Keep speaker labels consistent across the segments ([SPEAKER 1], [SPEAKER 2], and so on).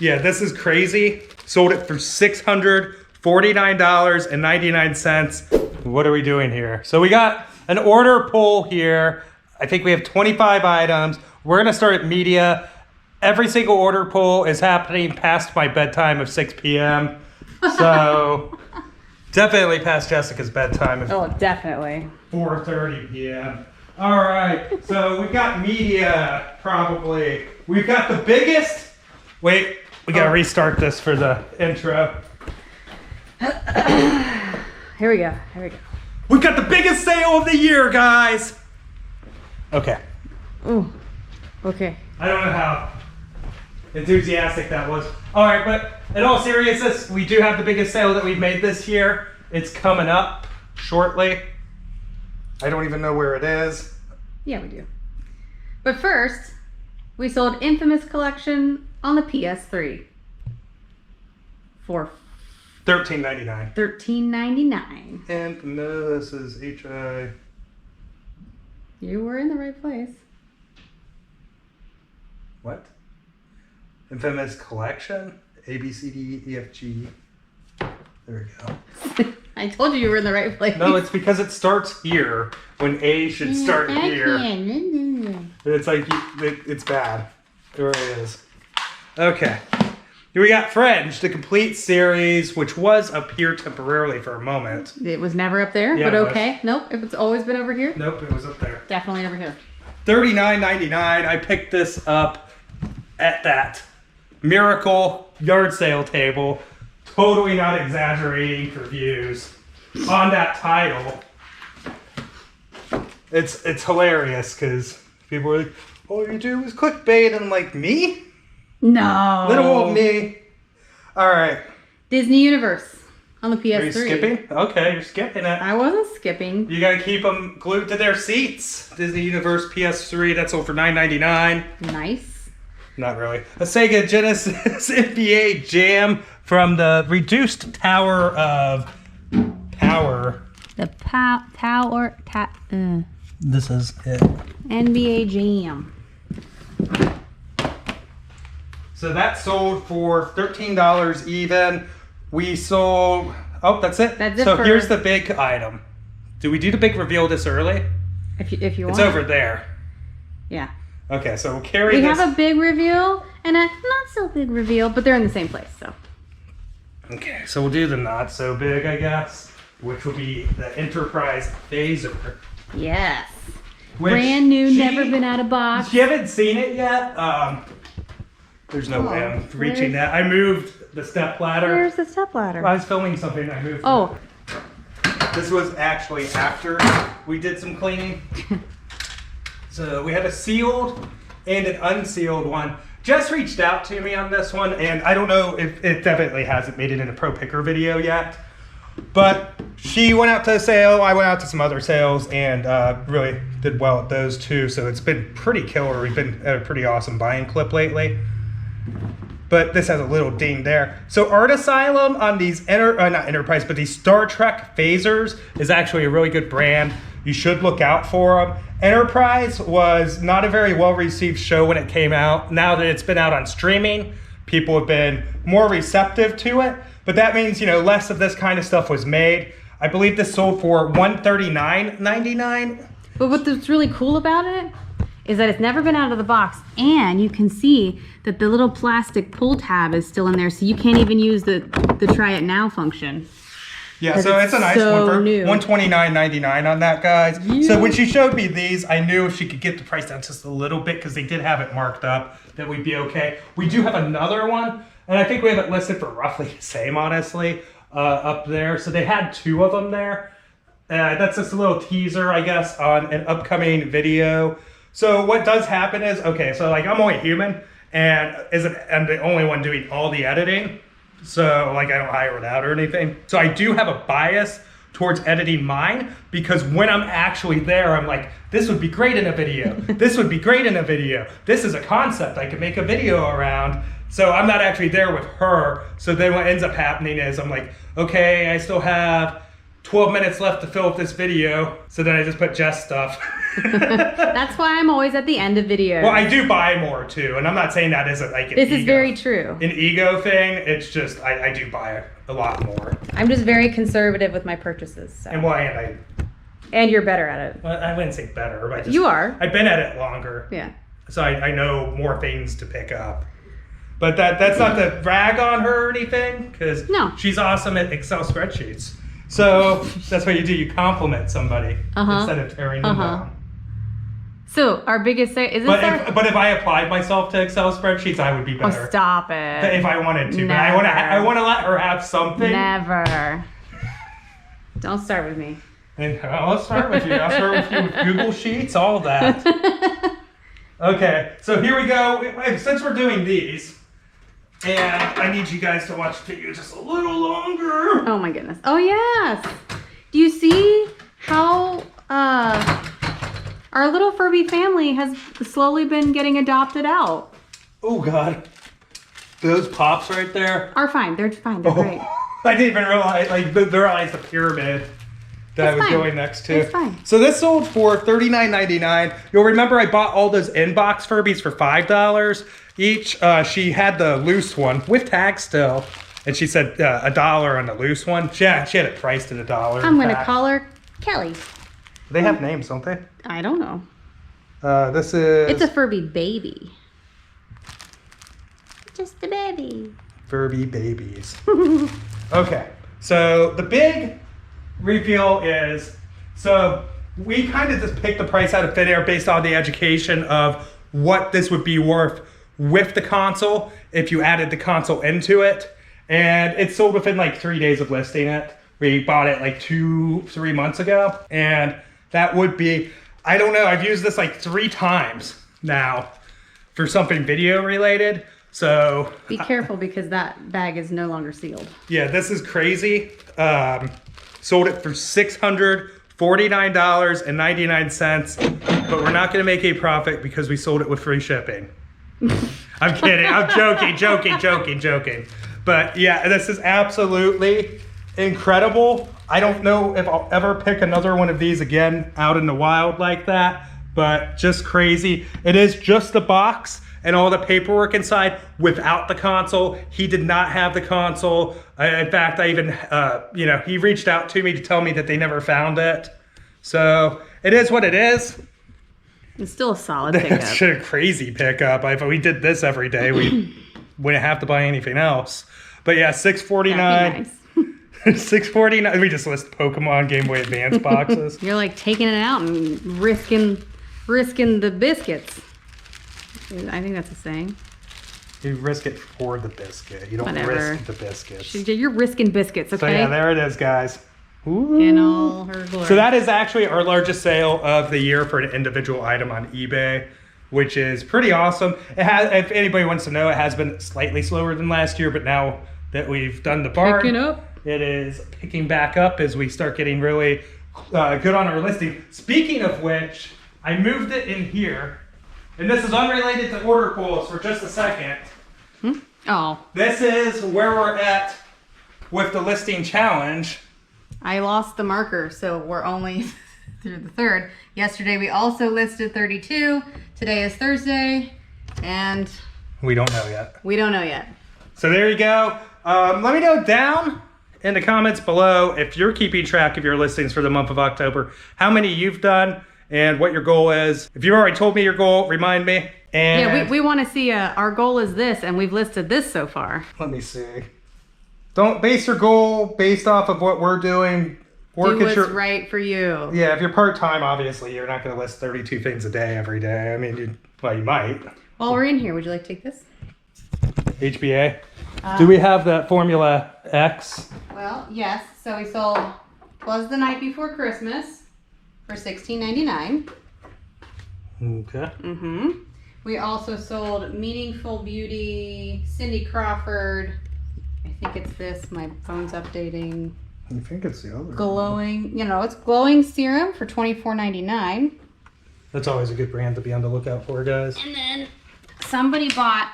[SPEAKER 1] Yeah, this is crazy. Sold it for $649.99. What are we doing here? So we got an order pull here. I think we have 25 items. We're gonna start at media. Every single order pull is happening past my bedtime of 6 p.m. So definitely past Jessica's bedtime.
[SPEAKER 2] Oh, definitely.
[SPEAKER 1] 4:30 p.m. All right, so we got media probably. We've got the biggest. Wait, we gotta restart this for the intro.
[SPEAKER 2] Here we go.
[SPEAKER 1] We've got the biggest sale of the year, guys. Okay.
[SPEAKER 2] Ooh. Okay.
[SPEAKER 1] I don't know how enthusiastic that was. All right, but in all seriousness, we do have the biggest sale that we've made this year. It's coming up shortly. I don't even know where it is.
[SPEAKER 2] Yeah, we do. But first, we sold Infamous Collection on the PS3 for
[SPEAKER 1] $13.99.
[SPEAKER 2] $13.99.
[SPEAKER 1] Infamous is H-I.
[SPEAKER 2] You were in the right place.
[SPEAKER 1] What? Infamous Collection? A, B, C, D, E, F, G. There we go.
[SPEAKER 2] I told you were in the right place.
[SPEAKER 1] No, it's because it starts here when A should start here. It's like, it's bad. There it is. Okay. Here we got Fringe, the complete series, which was up here temporarily for a moment.
[SPEAKER 2] It was never up there,
[SPEAKER 1] Yeah,
[SPEAKER 2] but okay. Nope, it's always been over here.
[SPEAKER 1] Nope, it was up there.
[SPEAKER 2] Definitely over here.
[SPEAKER 1] $39.99. I picked this up at that Miracle yard sale table. Totally not exaggerating for views. On that title. It's hilarious because people are like, all you do is clickbait, and I'm like, me?
[SPEAKER 2] No.
[SPEAKER 1] Little old me. All right.
[SPEAKER 2] Disney Universe on the PS3.
[SPEAKER 1] Are you skipping? Okay, you're skipping it.
[SPEAKER 2] I wasn't skipping.
[SPEAKER 1] You gotta keep them glued to their seats. Disney Universe PS3, that's sold for $9.99.
[SPEAKER 2] Nice.
[SPEAKER 1] Not really. A Sega Genesis NBA Jam from the reduced Tower of Power.
[SPEAKER 2] The Tower.
[SPEAKER 1] This is it.
[SPEAKER 2] NBA Jam.
[SPEAKER 1] So that sold for $13 even. We sold. Oh, that's it.
[SPEAKER 2] That's it.
[SPEAKER 1] So here's the big item. Do we do the big reveal this early?
[SPEAKER 2] If you want.
[SPEAKER 1] It's over there.
[SPEAKER 2] Yeah.
[SPEAKER 1] Okay, so we'll carry
[SPEAKER 2] We
[SPEAKER 1] this.
[SPEAKER 2] have a big reveal and a not so big reveal, but they're in the same place, so.
[SPEAKER 1] Okay, so we'll do the not so big, I guess, which will be the Enterprise Phaser.
[SPEAKER 2] Yes.
[SPEAKER 1] Which
[SPEAKER 2] Brand new, never been out of box.
[SPEAKER 1] You haven't seen it yet? There's no way I'm reaching that. I moved the step ladder.
[SPEAKER 2] Where's the step ladder?
[SPEAKER 1] I was filming something, I moved
[SPEAKER 2] Oh.
[SPEAKER 1] it. This was actually after we did some cleaning. So we had a sealed and an unsealed one. Jess reached out to me on this one, and I don't know if it definitely hasn't made it in a Pro Picker video yet. But she went out to a sale, I went out to some other sales, and really did well at those too. So it's been pretty killer. We've been at a pretty awesome buying clip lately. But this has a little ding there. So Art Asylum on these, not Enterprise, but these Star Trek phasers is actually a really good brand. You should look out for them. Enterprise was not a very well-received show when it came out. Now that it's been out on streaming, people have been more receptive to it. But that means, less of this kind of stuff was made. I believe this sold for $139.99.
[SPEAKER 2] But what's really cool about it is that it's never been out of the box, and you can see that the little plastic pull tab is still in there, so you can't even use the try it now function.
[SPEAKER 1] Yeah, so it's a nice one for $129.99 on that, guys. Yeah. So when she showed me these, I knew if she could get the price down just a little bit, because they did have it marked up, that we'd be okay. We do have another one, and I think we have it listed for roughly the same, honestly, up there. So they had two of them there. That's just a little teaser, I guess, on an upcoming video. So what does happen is, okay, so like I'm only human, and I'm the only one doing all the editing. So like I don't hire it out or anything. So I do have a bias towards editing mine, because when I'm actually there, I'm like, this would be great in a video. This would be great in a video. This is a concept I could make a video around. So I'm not actually there with her. So then what ends up happening is I'm like, okay, I still have 12 minutes left to fill up this video, so then I just put Jess stuff.
[SPEAKER 2] That's why I'm always at the end of videos.
[SPEAKER 1] Well, I do buy more too, and I'm not saying that isn't like an
[SPEAKER 2] This is
[SPEAKER 1] ego-
[SPEAKER 2] very true.
[SPEAKER 1] an ego thing. It's just I do buy a lot more.
[SPEAKER 2] I'm just very conservative with my purchases. So.
[SPEAKER 1] And
[SPEAKER 2] you're better at it.
[SPEAKER 1] I wouldn't say better, but
[SPEAKER 2] You are.
[SPEAKER 1] I've been at it longer.
[SPEAKER 2] Yeah.
[SPEAKER 1] So I know more things to pick up. But that's not to brag on her or anything, because
[SPEAKER 2] No.
[SPEAKER 1] she's awesome at Excel spreadsheets. So that's what you do. You compliment somebody instead of tearing them down.
[SPEAKER 2] So our biggest is this
[SPEAKER 1] But if I applied myself to Excel spreadsheets, I would be better.
[SPEAKER 2] Oh, stop it.
[SPEAKER 1] If I wanted to.
[SPEAKER 2] Never.
[SPEAKER 1] But I want to let her have something.
[SPEAKER 2] Never. Don't start with me.
[SPEAKER 1] And I'll start with you. I'll start with you with Google Sheets, all that. Okay, so here we go. Since we're doing these, and I need you guys to watch the video just a little longer.
[SPEAKER 2] Oh my goodness. Oh yes. Do you see how our little Furby family has slowly been getting adopted out?
[SPEAKER 1] Oh God, those pops right there
[SPEAKER 2] Are fine. They're fine. They're great.
[SPEAKER 1] I didn't even realize the pyramid that I was
[SPEAKER 2] fine.
[SPEAKER 1] going next to.
[SPEAKER 2] It's fine.
[SPEAKER 1] So this sold for $39.99. You'll remember I bought all those inbox Furbies for $5 each. She had the loose one with tags still, and she said $1 on the loose one. She had it priced at $1.
[SPEAKER 2] I'm gonna call her Kelly.
[SPEAKER 1] They have names, don't they?
[SPEAKER 2] I don't know.
[SPEAKER 1] This is
[SPEAKER 2] It's a Furby baby. Just a baby.
[SPEAKER 1] Furby babies. Okay, so the big reveal is, so we kind of just picked the price out of thin air based on the education of what this would be worth with the console if you added the console into it. And it sold within like 3 days of listing it. We bought it like 2-3 months ago. And that would be, I don't know, I've used this like 3 times now for something video related. So
[SPEAKER 2] Be careful because that bag is no longer sealed.
[SPEAKER 1] yeah, this is crazy. Sold it for $649.99, but we're not going to make a profit because we sold it with free shipping. I'm kidding. I'm joking. But yeah, this is absolutely incredible. I don't know if I'll ever pick another one of these again out in the wild like that, but just crazy. It is just the box and all the paperwork inside without the console. He did not have the console. In fact, I even, he reached out to me to tell me that they never found it. So it is what it is.
[SPEAKER 2] It's still a solid pickup.
[SPEAKER 1] It's a crazy pickup. If we did this every day, we wouldn't have to buy anything else. But yeah, $649.
[SPEAKER 2] That'd be nice.
[SPEAKER 1] $649. We just list Pokemon Game Boy Advance boxes.
[SPEAKER 2] You're like taking it out and risking the biscuits. I think that's a saying.
[SPEAKER 1] You risk it for the biscuit. You don't
[SPEAKER 2] Whatever.
[SPEAKER 1] risk the biscuits.
[SPEAKER 2] You're risking biscuits, okay?
[SPEAKER 1] So yeah, there it is, guys. Ooh.
[SPEAKER 2] In all her glory.
[SPEAKER 1] So that is actually our largest sale of the year for an individual item on eBay, which is pretty awesome. It has, if anybody wants to know, it has been slightly slower than last year, but now that we've done the barn,
[SPEAKER 2] Picking up.
[SPEAKER 1] it is picking back up as we start getting really good on our listing. Speaking of which, I moved it in here, and this is unrelated to order quotes for just a second.
[SPEAKER 2] Oh.
[SPEAKER 1] This is where we're at with the listing challenge.
[SPEAKER 2] I lost the marker, so we're only through the 3rd. Yesterday we also listed 32. Today is Thursday, and
[SPEAKER 1] We don't know yet.
[SPEAKER 2] we don't know yet.
[SPEAKER 1] So there you go. Let me know down in the comments below if you're keeping track of your listings for the month of October, how many you've done, and what your goal is. If you already told me your goal, remind me. And
[SPEAKER 2] Yeah, we want to see our goal is this, and we've listed this so far.
[SPEAKER 1] let me see. Don't base your goal based off of what we're doing.
[SPEAKER 2] Do what's right for you.
[SPEAKER 1] Yeah, if you're part-time, obviously, you're not going to list 32 things a day every day. I mean, you might.
[SPEAKER 2] While we're in here, would you like to take this?
[SPEAKER 1] HBA. Do we have that Formula X?
[SPEAKER 2] Well, yes. So we sold Was the Night Before Christmas for $16.99.
[SPEAKER 1] Okay.
[SPEAKER 2] Mm-hmm. We also sold Meaningful Beauty, Cindy Crawford. I think it's this. My phone's updating.
[SPEAKER 1] I think it's the other.
[SPEAKER 2] Glowing, it's glowing serum for $24.99.
[SPEAKER 1] That's always a good brand to be on the lookout for, guys.
[SPEAKER 2] And then somebody bought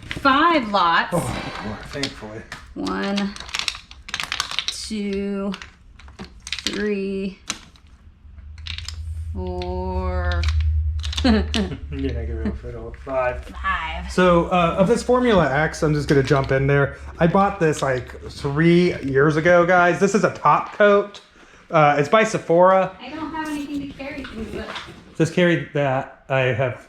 [SPEAKER 2] 5 lots.
[SPEAKER 1] Oh, thankfully.
[SPEAKER 2] 1, 2, 3, 4,
[SPEAKER 1] -5.
[SPEAKER 2] 5.
[SPEAKER 1] So of this Formula X, I'm just gonna jump in there. I bought this like 3 years ago, guys. This is a top coat. It's by Sephora.
[SPEAKER 2] I don't have anything to carry things with.
[SPEAKER 1] Just carry that. I have.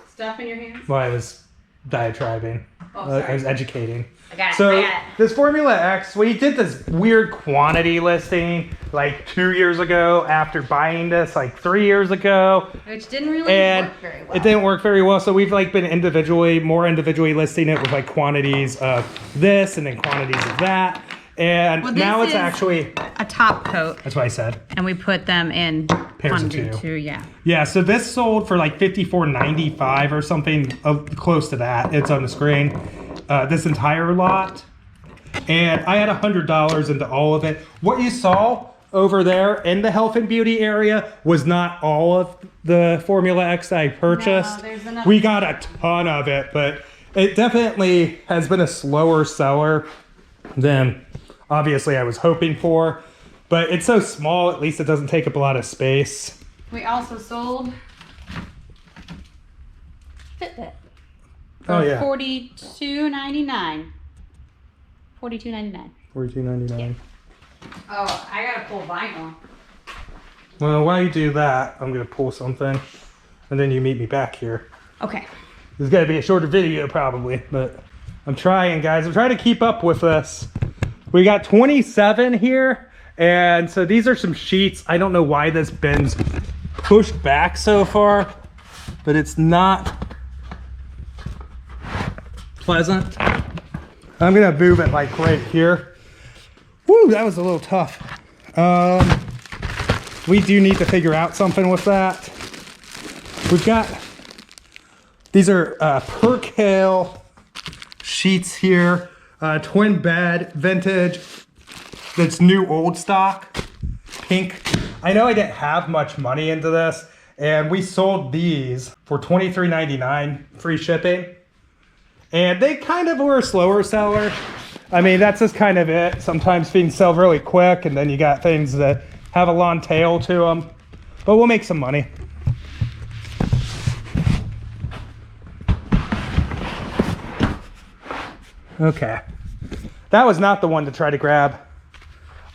[SPEAKER 2] Stuff in your hands?
[SPEAKER 1] Well, I was diatribing.
[SPEAKER 2] Oh, sorry.
[SPEAKER 1] I was educating.
[SPEAKER 2] I got it.
[SPEAKER 1] So
[SPEAKER 2] I got it.
[SPEAKER 1] this Formula X, we did this weird quantity listing like 2 years ago after buying this like 3 years ago.
[SPEAKER 2] Which didn't really
[SPEAKER 1] And
[SPEAKER 2] work very well.
[SPEAKER 1] it didn't work very well. So we've like been more individually listing it with like quantities of this and then quantities of that. And
[SPEAKER 2] Well,
[SPEAKER 1] now
[SPEAKER 2] this
[SPEAKER 1] it's
[SPEAKER 2] is
[SPEAKER 1] actually,
[SPEAKER 2] a top coat,
[SPEAKER 1] that's what I said.
[SPEAKER 2] and we put them in
[SPEAKER 1] Pairs of
[SPEAKER 2] quantity
[SPEAKER 1] two.
[SPEAKER 2] 2, yeah.
[SPEAKER 1] Yeah, so this sold for like $54.95 or something close to that. It's on the screen. This entire lot. And I had $100 into all of it. What you saw over there in the health and beauty area was not all of the Formula X that I purchased.
[SPEAKER 2] No, there's enough.
[SPEAKER 1] We got a ton of it, but it definitely has been a slower seller than obviously I was hoping for. But it's so small, at least it doesn't take up a lot of space.
[SPEAKER 2] We also sold Fitbit.
[SPEAKER 1] Oh, yeah.
[SPEAKER 2] $42.99. $42.99.
[SPEAKER 1] $42.99.
[SPEAKER 2] Oh, I gotta pull vinyl.
[SPEAKER 1] Well, while you do that, I'm gonna pull something, and then you meet me back here.
[SPEAKER 2] Okay.
[SPEAKER 1] This is gonna be a shorter video probably, but I'm trying, guys. I'm trying to keep up with this. We got 27 here, and so these are some sheets. I don't know why this bin's pushed back so far, but it's not pleasant. I'm gonna move it like right here. Woo, that was a little tough. We do need to figure out something with that. We've got, these are Percale sheets here, twin bed, vintage. That's new old stock, pink. I know I didn't have much money into this, and we sold these for $23.99 free shipping. And they kind of were a slower seller. I mean, that's just kind of it. Sometimes things sell really quick, and then you got things that have a long tail to them. But we'll make some money. Okay. That was not the one to try to grab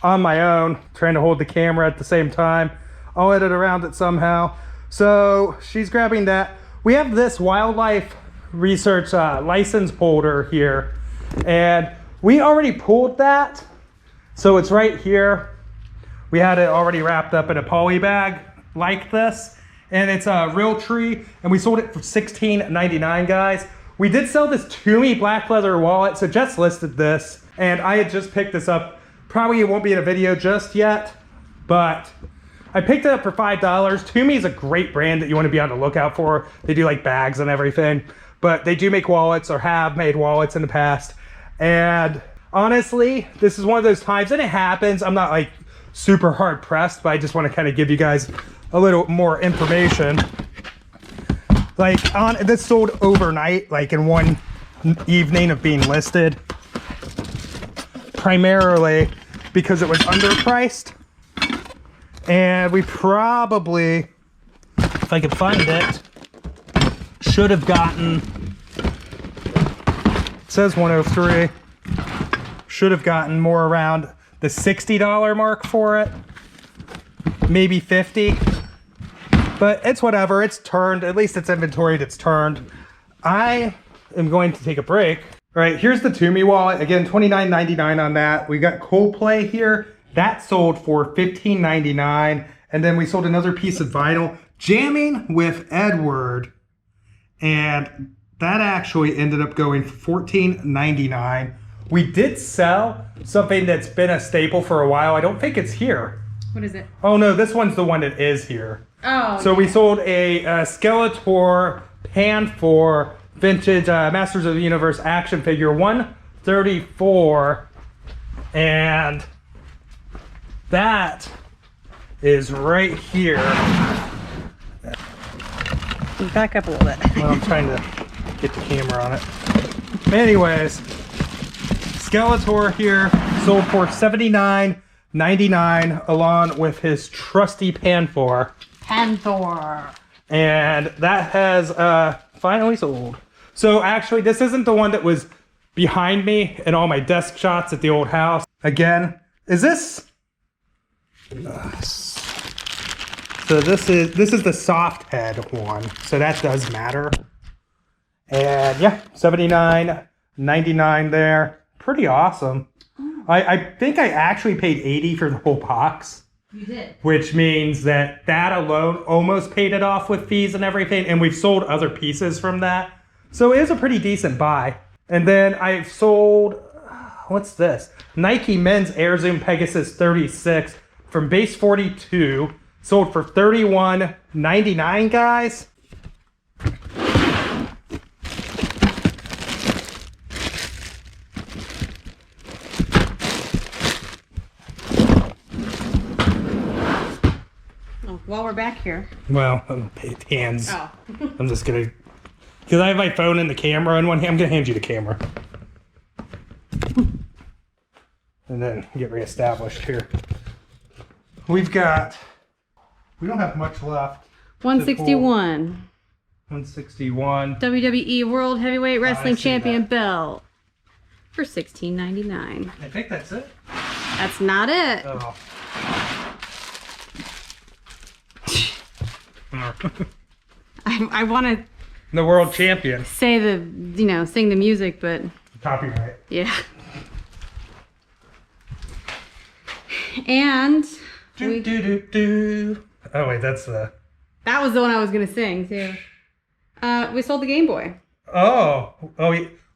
[SPEAKER 1] on my own, trying to hold the camera at the same time. I'll edit around it somehow. So she's grabbing that. We have this wildlife research license holder here, and we already pulled that, so it's right here. We had it already wrapped up in a poly bag like this, and it's a real tree, and we sold it for $16.99, guys. We did sell this Toomey black leather wallet, so Jess listed this, and I had just picked this up. Probably it won't be in a video just yet, but I picked it up for $5. Toomey is a great brand that you want to be on the lookout for. They do like bags and everything, but they do make wallets, or have made wallets in the past. And honestly, this is one of those times, and it happens. I'm not like super hard pressed, but I just want to kind of give you guys a little more information. Like this sold overnight, like in one evening of being listed, primarily because it was underpriced. And we probably, if I could find it, should have gotten, it says 103, should have gotten more around the $60 mark for it, maybe 50, but it's whatever. It's turned, at least it's inventoried, it's turned. I am going to take a break. All right, here's the Toomey wallet. Again, $29.99 on that. We got Coldplay here. That sold for $15.99. And then we sold another piece of vinyl, Jamming with Edward. And that actually ended up going for $14.99. We did sell something that's been a staple for a while. I don't think it's here.
[SPEAKER 2] What is it?
[SPEAKER 1] Oh no, this one's the one that is here.
[SPEAKER 2] Oh.
[SPEAKER 1] So we sold a Skeletor Pan 4 vintage Masters of the Universe action figure, 134, and that is right here.
[SPEAKER 2] Back up a little bit.
[SPEAKER 1] Well, I'm trying to get the camera on it. Anyways, Skeletor here sold for $79. $99 along with his trusty Panther.
[SPEAKER 2] Panther.
[SPEAKER 1] And that has finally sold. So actually, this isn't the one that was behind me in all my desk shots at the old house. Again, is this? So this is the soft head one. So that does matter. And yeah, $79.99 there. Pretty awesome. I think I actually paid $80 for the whole box.
[SPEAKER 2] You did.
[SPEAKER 1] Which means that alone almost paid it off with fees and everything. And we've sold other pieces from that. So it is a pretty decent buy. And then I've sold, what's this? Nike Men's Air Zoom Pegasus 36 from base 42. Sold for $31.99, guys.
[SPEAKER 2] While we're back here.
[SPEAKER 1] Well, hands.
[SPEAKER 2] Oh.
[SPEAKER 1] I'm just gonna, because I have my phone and the camera in one hand, I'm gonna hand you the camera. And then get reestablished here. We don't have much left.
[SPEAKER 2] 161.
[SPEAKER 1] 161.
[SPEAKER 2] WWE World Heavyweight Wrestling
[SPEAKER 1] see
[SPEAKER 2] Champion
[SPEAKER 1] that.
[SPEAKER 2] belt for $16.99.
[SPEAKER 1] I think that's it.
[SPEAKER 2] That's not it.
[SPEAKER 1] Oh.
[SPEAKER 2] I want to
[SPEAKER 1] The world champion.
[SPEAKER 2] say sing the music, but
[SPEAKER 1] Copyright.
[SPEAKER 2] yeah. And
[SPEAKER 1] Do, do, do, do. Oh wait, that's the.
[SPEAKER 2] that was the one I was gonna sing too. We sold the Game Boy.
[SPEAKER 1] Oh,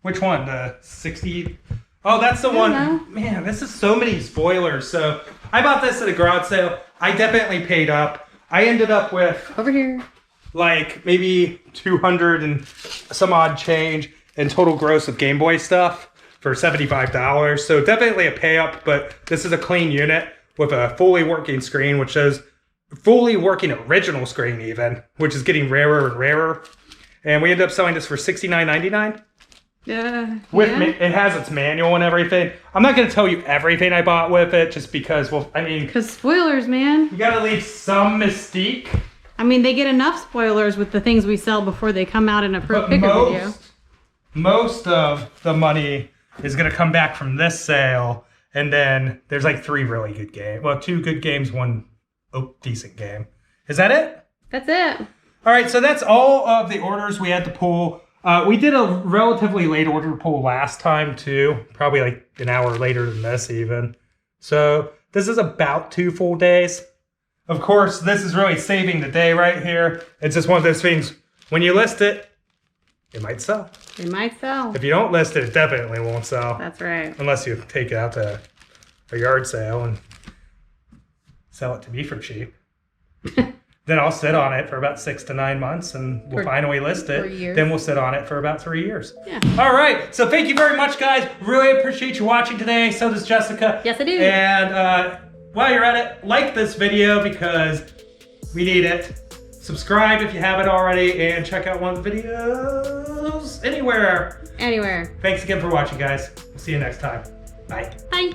[SPEAKER 1] which one? The 60. Oh, that's the one.
[SPEAKER 2] know.
[SPEAKER 1] Man, this is so many spoilers. So I bought this at a garage sale. I definitely paid up. I ended up with
[SPEAKER 2] Over here.
[SPEAKER 1] like maybe 200 and some odd change in total gross of Game Boy stuff for $75. So definitely a pay up, but this is a clean unit with a fully working screen, which shows fully working original screen even, which is getting rarer and rarer. And we ended up selling this for $69.99. It has its manual and everything. I'm not going to tell you everything I bought with it just because,
[SPEAKER 2] Because spoilers, man.
[SPEAKER 1] you got to leave some mystique.
[SPEAKER 2] I mean, they get enough spoilers with the things we sell before they come out in a pro
[SPEAKER 1] But
[SPEAKER 2] picker video.
[SPEAKER 1] most of the money is going to come back from this sale. And then there's like 3 really good games. Well, 2 good games, 1 decent game. Is that it?
[SPEAKER 2] That's it.
[SPEAKER 1] All right, so that's all of the orders we had to pull. We did a relatively late order pull last time too, probably like an hour later than this even. So this is about 2 full days. Of course, this is really saving the day right here. It's just one of those things, when you list it, it might sell.
[SPEAKER 2] It might sell.
[SPEAKER 1] If you don't list it, it definitely won't sell.
[SPEAKER 2] That's right.
[SPEAKER 1] Unless you take it out to a yard sale and sell it to me for cheap. Then I'll sit on it for about 6 to 9 months and we'll finally list it. Then we'll sit on it for about 3 years.
[SPEAKER 2] Yeah.
[SPEAKER 1] All right. So thank you very much, guys. Really appreciate you watching today. So does Jessica.
[SPEAKER 2] Yes, I do.
[SPEAKER 1] And while you're at it, like this video because we need it. Subscribe if you haven't already and check out one of the videos anywhere.
[SPEAKER 2] Anywhere.
[SPEAKER 1] Thanks again for watching, guys. See you next time. Bye.
[SPEAKER 2] Bye.